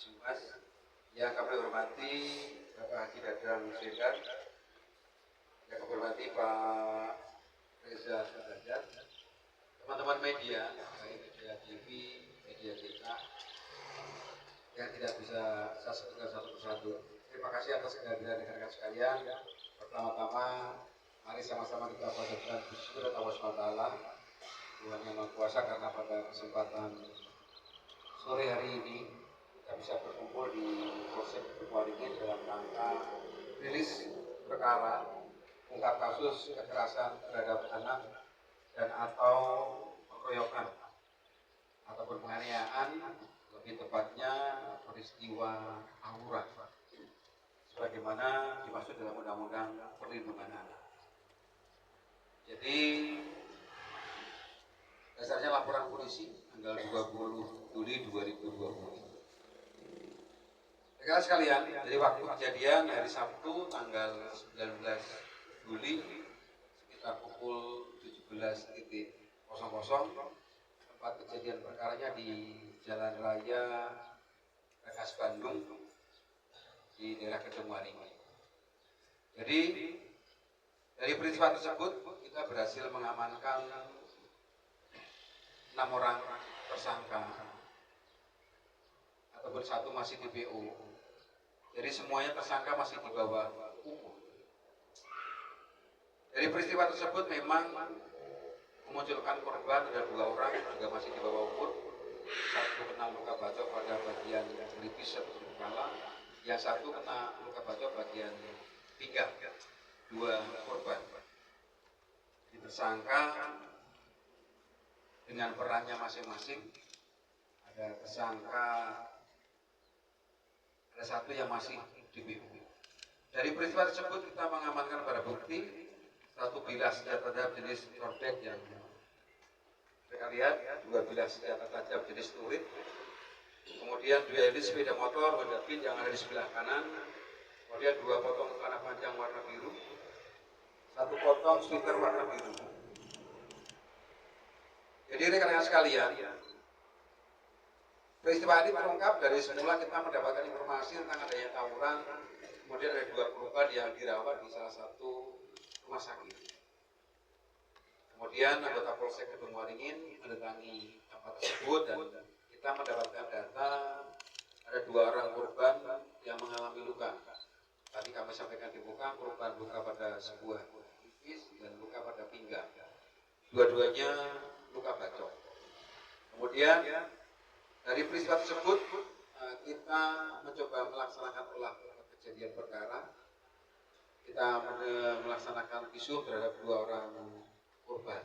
Mas, yang kami hormati Bapak Haji Dadang Swedan, yang kami hormati Pak Reza Sudrajat, teman-teman media, baik media TV, media cetak, yang tidak bisa saya sebutkan satu persatu. Terima kasih atas kehadiran rekan-rekan sekalian. Pertama-tama, mari sama-sama kita panjatkan bersyukur kepada Allah SWT, Tuhan yang Maha Kuasa, karena pada kesempatan sore hari ini kita bisa berkumpul di Polsek Waringin dalam rangka rilis perkara ungkap kasus kekerasan terhadap anak dan atau pengeroyokan ataupun penganiayaan, lebih tepatnya peristiwa tawuran sebagaimana dimaksud dalam Undang-Undang Perlindungan Anak. Jadi dasarnya laporan polisi tanggal 20 Juli 2020. Rekan sekalian, dari waktu kejadian hari Sabtu tanggal 19 Juli sekitar pukul 17.00, tempat kejadian perkaranya di Jalan Raya Rekas Bandung di daerah Kedung Waringin. Jadi dari peristiwa tersebut kita berhasil mengamankan 6 orang tersangka ataupun 1 masih DPO. Jadi semuanya tersangka masih di bawah umur. Dari peristiwa tersebut memang memunculkan korban ada 2 orang juga masih di bawah umur. 1 kena luka bacok pada bagian pelipis atau kepala, yang 1 kena luka bacok bagian pinggang. 2 korban. Tersangka dengan perannya masing-masing. Ada tersangka, ada 1 yang masih DPO. Dari peristiwa tersebut kita mengamankan barang bukti 1 bilah senjata tajam jenis robek yang kita lihat, 2 bilah senjata tajam jenis turit, kemudian 2 unit sepeda motor Honda Beat yang ada di sebelah kanan, kemudian 2 potong celana panjang warna biru, 1 potong sweater warna biru. Jadi rekan-rekan sekalian, peristiwa ini terungkap dari semula kita mendapatkan informasi tentang adanya tawuran, kemudian ada 2 korban yang dirawat di salah satu rumah sakit. Kemudian anggota Polsek Kedung Waringin mendatangi tempat tersebut dan kita mendapatkan data ada 2 orang korban yang mengalami luka. Tadi kami sampaikan di muka, korban luka pada sebuah pelipis dan luka pada pinggang. Dua-duanya luka bacok. Kemudian dari peristiwa tersebut kita mencoba melaksanakan olah kejadian perkara. Kita melaksanakan visum terhadap 2 orang korban.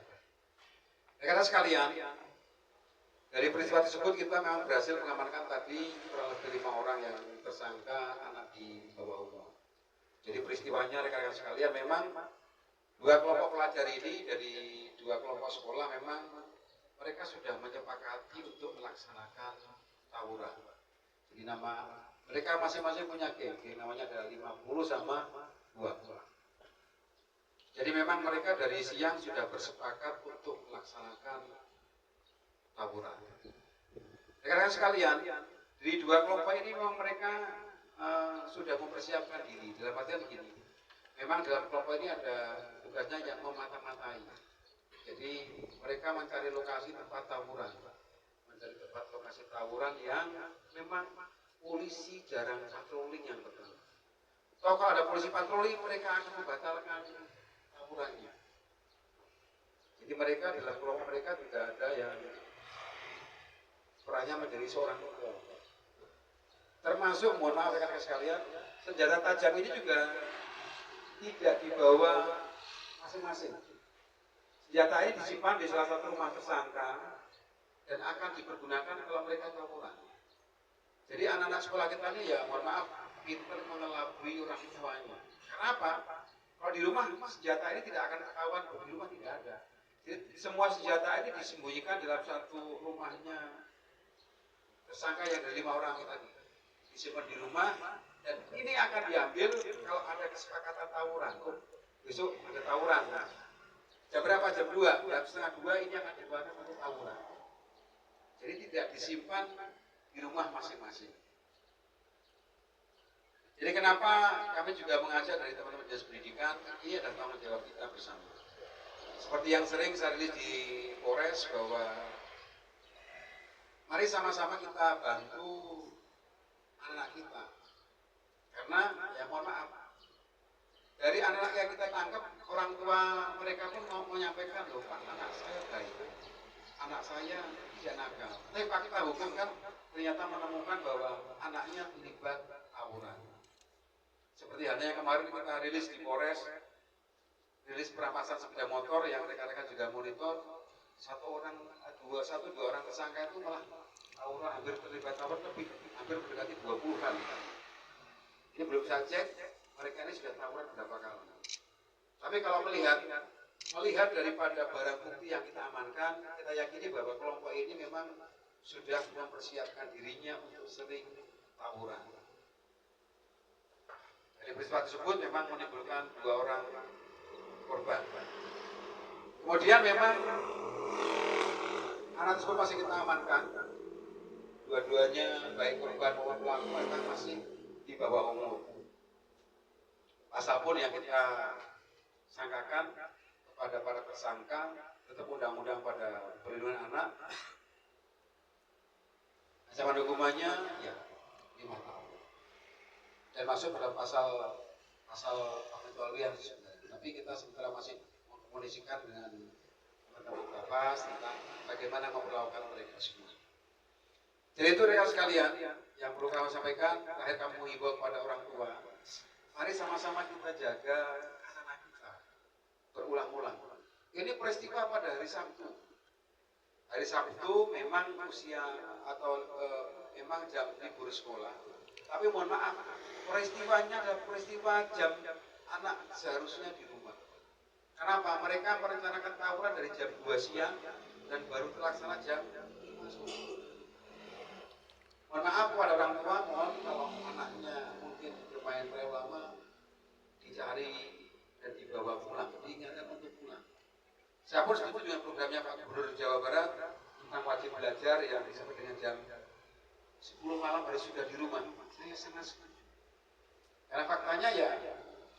Rekan sekalian, dari peristiwa tersebut kita memang berhasil mengamankan tadi kurang lebih 5 orang yang tersangka anak di bawah umur. Jadi peristiwanya rekan-rekan sekalian memang 2 kelompok pelajar ini dari 2 kelompok sekolah memang mereka sudah menyepakati untuk melaksanakan tawuran. Jadi nama mereka masing-masing punya geng, namanya ada 50 sama 20. Jadi memang mereka dari siang sudah bersepakat untuk melaksanakan tawuran. Rekan-rekan sekalian, dari 2 kelompok ini memang mereka sudah mempersiapkan diri. Dalam artian begini, memang dalam kelompok ini ada tugasnya yang memata-matai. Jadi mereka mencari lokasi tempat tawuran, mencari tempat lokasi tawuran yang memang polisi jarang patroli yang betul. Kalau ada polisi patroli, mereka akan membatalkan tawurannya. Jadi mereka dalam kelompok mereka juga ada yang perannya menjadi seorang tokoh. Termasuk, mohon maaf rekan-rekan sekalian, senjata tajam ini juga tidak dibawa masing-masing. Senjata ini disimpan di salah satu rumah tersangka dan akan dipergunakan kalau mereka tawuran. Jadi anak-anak sekolah kita ini ya mohon maaf pintar mengelabui orang tuanya. Kenapa? Kalau di rumah senjata ini tidak akan ketahuan, di rumah tidak ada. Jadi semua senjata ini disembunyikan dalam satu rumahnya tersangka yang dari 5 orang tadi. Disimpan di rumah dan ini akan diambil kalau ada kesepakatan tawuran. Besok ada tawuran. Jam berapa? Jam 2, jam setengah 2 ini akan digunakan untuk tawuran. Jadi tidak disimpan di rumah masing-masing. Jadi kenapa kami juga mengajak dari teman-teman dinas pendidikan, ini adalah tanggung jawab kita bersama. Seperti yang sering saya rilis di Polres bahwa mari sama-sama kita bantu anak kita. Karena ya mohon maaf, dari anak yang kita tangkap, orang tua mereka pun mau menyampaikan, loh Pak, anak saya baik, anak saya tidak nakal. Tapi fakta hukum kan ternyata menemukan bahwa anaknya terlibat tawuran. Seperti halnya yang kemarin kita rilis di Polres, rilis perampasan sepeda motor yang rekan-rekan juga monitor, satu dua orang tersangka itu malah tawuran, hampir terlibat tawuran lebih, hampir mendekati 20 kali. Ini belum saya cek, mereka ini sudah tawuran berapa kali. Tapi kalau melihat daripada barang bukti yang kita amankan, kita yakini bahwa kelompok ini memang sudah mempersiapkan dirinya untuk sering tawuran. Dari peristiwa tersebut memang menimbulkan 2 orang korban. Kemudian memang anak tersebut masih kita amankan. Dua-duanya baik korban maupun pelaku mereka masih di bawah umur. Pasal pun yang kita sangkakan kepada para tersangka tetap undang-undang pada perlindungan anak. Ancaman hukumannya ya 5 tahun. Dan masuk pada pasal pengecualian sebenarnya. Tapi kita sementara masih mengkomunikasikan dengan teman-teman Bapas tentang bagaimana memperlakukan mereka semua. Jadi itu rekan sekalian yang perlu kami sampaikan. Terakhir kami mengimbau kepada orang tua, mari sama-sama kita jaga anak-anak kita berulang-ulang. Ini peristiwa pada hari Sabtu. Hari Sabtu memang usia atau memang jam libur sekolah. Tapi mohon maaf, peristiwanya adalah peristiwa jam anak seharusnya di rumah. Kenapa? Mereka merencanakan tawuran dari jam 2 siang dan baru terlaksana jam 5 sore. Mohon maaf kepada orang tua, mohon kalau anaknya mungkin bermain terlalu lama, dicari dan dibawa pulang, diingatkan untuk pulang. Saya pun setuju dengan programnya Pak Gubernur Jawa Barat tentang wajib belajar yang sampai dengan jam 10 malam harus sudah di rumah. Saya sangat setuju. Karena faktanya ya,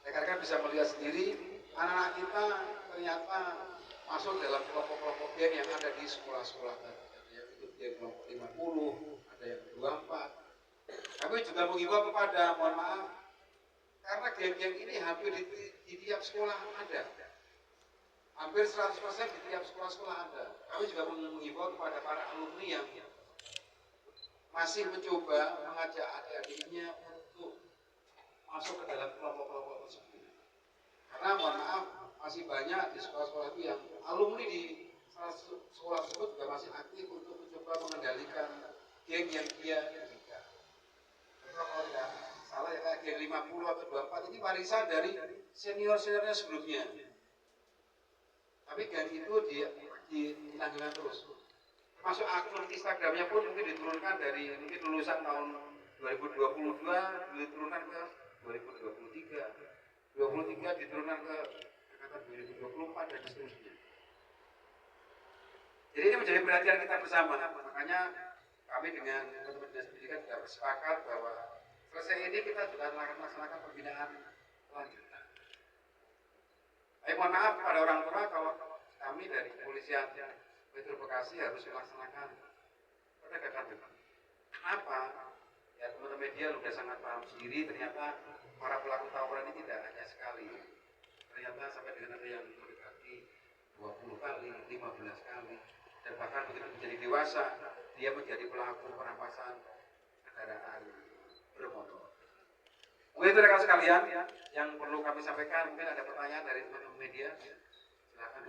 rekan-rekan bisa melihat sendiri, anak-anak kita ternyata masuk dalam kelompok-kelompok geng yang ada di sekolah-sekolah tadi. Ada yang ikut geng kelompok 50, ada yang 24. Kami juga mengimbau kepada, mohon maaf, karena geng-geng ini hampir di tiap sekolah ada. Hampir 100% di tiap sekolah-sekolah ada. Kami juga mengimbau kepada para alumni yang masih mencoba mengajak adik-adiknya untuk masuk ke dalam kelompok-kelompok tersebut. Karena mohon maaf, masih banyak di sekolah-sekolah itu yang alumni di sekolah tersebut juga masih aktif untuk mencoba mengendalikan geng yang dia dididik. Kalau tidak salah ya kayak geng 50 atau 24 ini warisan dari senior-seniornya sebelumnya. Tapi geng itu dilanjutkan terus. Masuk akun Instagramnya pun mungkin diturunkan dari mungkin lulusan tahun 2022 diturunkan ke 2023, 23 diturunkan ke angkatan 2024 dan seterusnya. Jadi ini menjadi perhatian kita bersama. Makanya kami dengan teman-teman dinas pendidikan sudah bersepakat bahwa selesai ini kita sudah melaksanakan pembinaan lanjutan. Tapi mohon maaf kepada orang tua kalau kami dari kepolisian Metro Bekasi harus melaksanakan penegakan hukum. Kenapa? Ya teman-teman media sudah sangat paham sendiri, ternyata para pelaku tawuran ini tidak hanya sekali. Ternyata sampai dengan ada yang mendekati 20 kali, 15 kali. Dan bahkan begitu menjadi dewasa, dia menjadi pelaku perampasan kendaraan bermotor. Mungkin itu rekan sekalian yang perlu kami sampaikan. Mungkin ada pertanyaan dari teman-teman media. Silakan.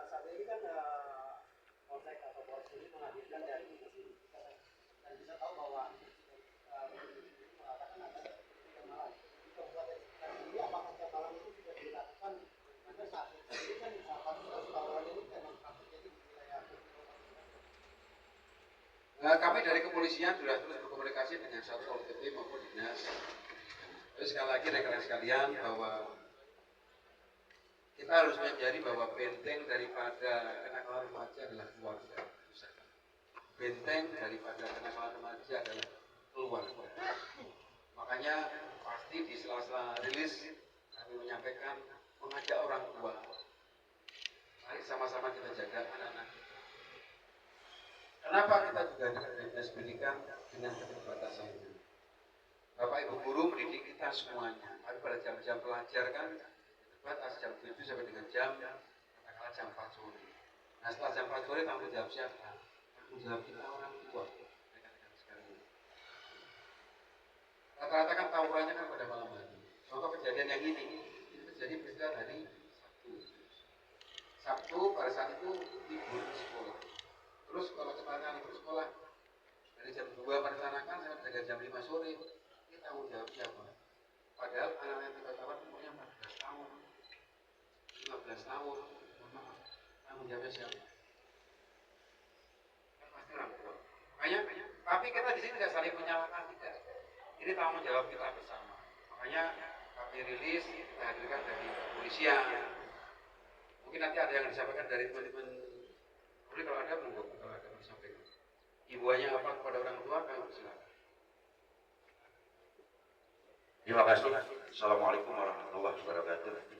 Saat ini kan polsek atau polres ini menghadirkan dari dan bisa tahu bahwa mengatakan ada tiap malam. Dan ini apakah tiap malam itu sudah dilakukan? Karena saat ini kan kasus tawuran ini kan terjadi di wilayah. Kami dari kepolisian sudah terus berkomunikasi dengan Satpol PP maupun dinas. Terus sekali lagi rekan-rekan sekalian bahwa kita harus menyadari bahwa benteng daripada kenakalan remaja adalah keluarga. Benteng daripada kenakalan remaja adalah keluarga. Makanya pasti di sela-sela rilis kami menyampaikan mengajak orang tua, mari sama-sama kita jaga anak-anak. Kenapa kita juga dinas pendidikan dengan keterbatasan itu? Bapak Ibu guru mendidik kita semuanya, tapi pada jam-jam pelajar kan batas jam 7 sampai dengan katakanlah jam 4 sore. Nah setelah jam 4 sore tanggung jawab siapa? Tanggung jawab kita orang tua. Rata-rata kan tawurannya kan pada malam hari. Contoh kejadian yang ini terjadi peristiwa hari Sabtu. Sabtu pada saat itu libur sekolah. Terus kalau cepat libur sekolah dari jam 2 merencanakan sampai dengan jam 5 sore, ini tanggung jawab siapa? Padahal anak-anak yang tawan umurnya 14 tahun, 15 tahun, tanggung jawabnya siapa? Kan pasti orang tua. Makanya, tapi kita di sini tidak saling menyalahkan, tidak. Ini tanggung jawab kita bersama. Makanya kami rilis, kita hadirkan dari kepolisian. Mungkin nanti ada yang disampaikan dari teman-teman. Boleh kalau ada, monggo kalau ada yang disampaikan. Ibuannya apa kepada orang tua, kami silakan. Terima kasih. Assalamualaikum warahmatullahi wabarakatuh.